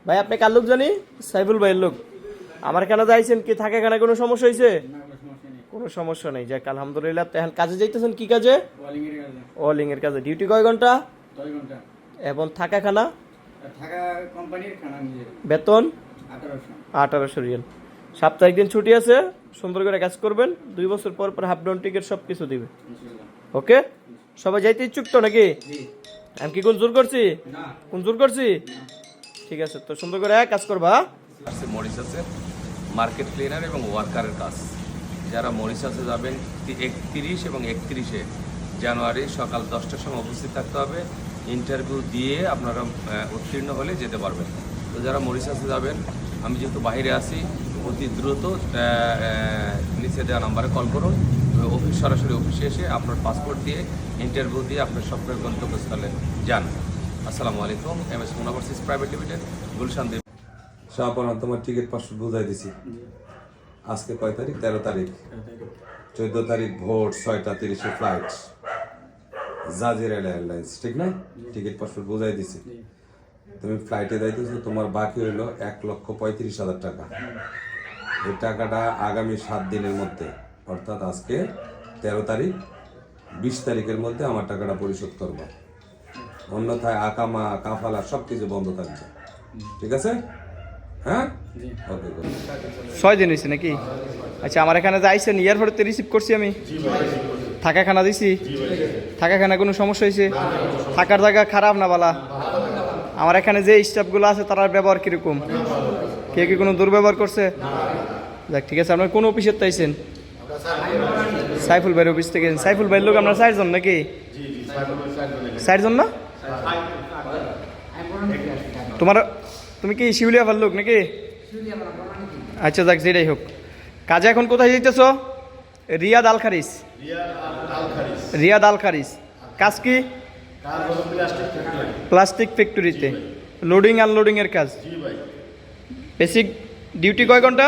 ভাই আপনি কার লোক জানি? সাইফুল ভাইয়ের লোক। আমার এখানে যাইছেন কি, থাকে এখানে কোনো সমস্যা হয়েছে? কোনো সমস্যা নেই, যাক আলহামদুলিল্লাহ। তো এখন কাজে যাইতেছেন, কি কাজে? ওয়ালিং এর কাজে। ডিউটি কয় ঘন্টা? 10 ঘন্টা। এবং থাকা খানা? থাকা কোম্পানির খানা নিজের। বেতন? 1800 রিয়াল। সাপ্তাহিক দিন ছুটি আছে, সুন্দর করে কাজ করবেন। 2 বছর পর পর হাফ ডাউন টিকিট সব কিছু দিবে। ইনশাআল্লাহ। ওকে, সবাই যাইতে ইচ্ছুক তো নাকি? জি। আমি কি কোন জোর করছি? না। কোন জোর করছি? ঠিক আছে, তো সুন্দর করে কাজ করবা। আছে মরিশাসে মার্কেট ক্লিনার এবং ওয়ার্কারের কাজ। যারা মরিশাসে যাবেন 31 এবং 31শে জানুয়ারি সকাল 10টার সময় উপস্থিত থাকতে হবে। ইন্টারভিউ দিয়ে আপনারা উত্তীর্ণ হলে যেতে পারবেন। তো যারা মরিশাসে যাবেন, আমি যেহেতু বাইরে আছি, অতি দ্রুত নিচে দেওয়া নাম্বারে কল করুন। সরাসরি অফিসে এসে আপনার পাসপোর্ট দিয়ে ইন্টারভিউ দিয়ে আপনার স্বপ্নের গন্তব্যস্থলে যান। আসসালামু আলাইকুম। MS মোনাভার্সিস প্রাইভেট লিমিটেড, গুলশান। শাহপানা তোমার টিকিট পাসপোর্ট বুঝাই দিছি। আজকে কয় তারিখ? 13 তারিখ। 14 তারিখ ভোর 6:30 ফ্লাইট, জাজিরা এয়ারলাইন্স, ঠিক না? টিকিট পাসপোর্ট বুঝাই দিছি। তুমি ফ্লাইটে যাইতেছো, তোমার বাকি হইলো 1,35,000 টাকা। এই টাকাটা আগামী 7 দিনের মধ্যে, অর্থাৎ আজকে 13 তারিখ, 20 তারিখের মধ্যে আমার টাকাটা পরিশোধ করবো। অন্যথায় আকামা কাফালা সব কিছু বন্ধ থাকবে, ঠিক আছে? হ্যাঁ, ওকে। 6 দিন হয়েছে নাকি? আচ্ছা, আমার এখানে যাইছেন, এয়ারপোর্টে রিসিভ করছি আমি। থাকা খানা দিছি? থাকা খানা কোনো সমস্যা হয়েছে? থাকার জায়গা খারাপ না বালা? আমার এখানে যে স্টাফগুলো আছে তার ব্যবহার কিরকম? কে কি কোনো দুর্ব্যবহার করছে? যাক, ঠিক আছে। আপনার কোন অফিসের তাইছেন? সাইফুল ভাইয়ের অফিস থেকে। সাইফুল ভাইয়ের লোক আপনার 4 জন নাকি? 4 জন না? তুমি কি শিউলিয়া ভাইয়ের লোক নাকি? আচ্ছা, যাক, যেটাই হোক। কাজে এখন কোথায় যাইতেছ? রিয়াদ আল খারিজ। রিয়াদ আল খারিজ। কাজ কি? প্লাস্টিক ফ্যাক্টরিতে লোডিং আনলোডিং এর কাজ। বেসিক ডিউটি কয় ঘন্টা?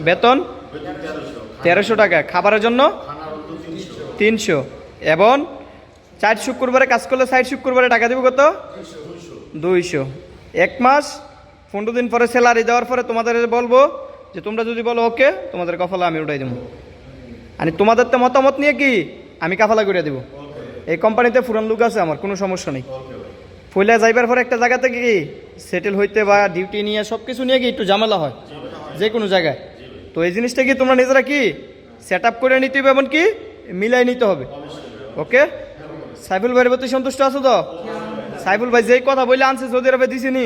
বেতন 1300 টাকা। খাবারের জন্য 300। এবং 4 শুক্রবারে কাজ করলে 4 শুক্রবারে টাকা দেবো কত? 200। 1 মাস 15 দিন পরে স্যালারি দেওয়ার পরে তোমাদের বলবো যে তোমরা যদি বলো ওকে, তোমাদের কফলা আমি উঠাই দেবো। আর তোমাদের তো মতামত নিয়ে কি আমি কাফালা করে দেবো। এই কোম্পানিতে পুরান লোক আছে, আমার কোনো সমস্যা নেই। ফইলা যাইবার পরে একটা জায়গা থেকে কি সেটেল হইতে বা ডিউটি নিয়ে সব কিছু নিয়ে কি একটু ঝামেলা হয় যে কোনো জায়গায়। তো এই জিনিসটা কি তোমরা নিজেরা কি সেট আপ করে নিতে হবে, এমন কি মিলাই নিতে হবে। ওকে, সাইফুল ভাইয়ের প্রতি সন্তুষ্ট আছো তো? সাইফুল ভাই যেই কথা বলে আনছে সৌদি আরবে দিছিনি?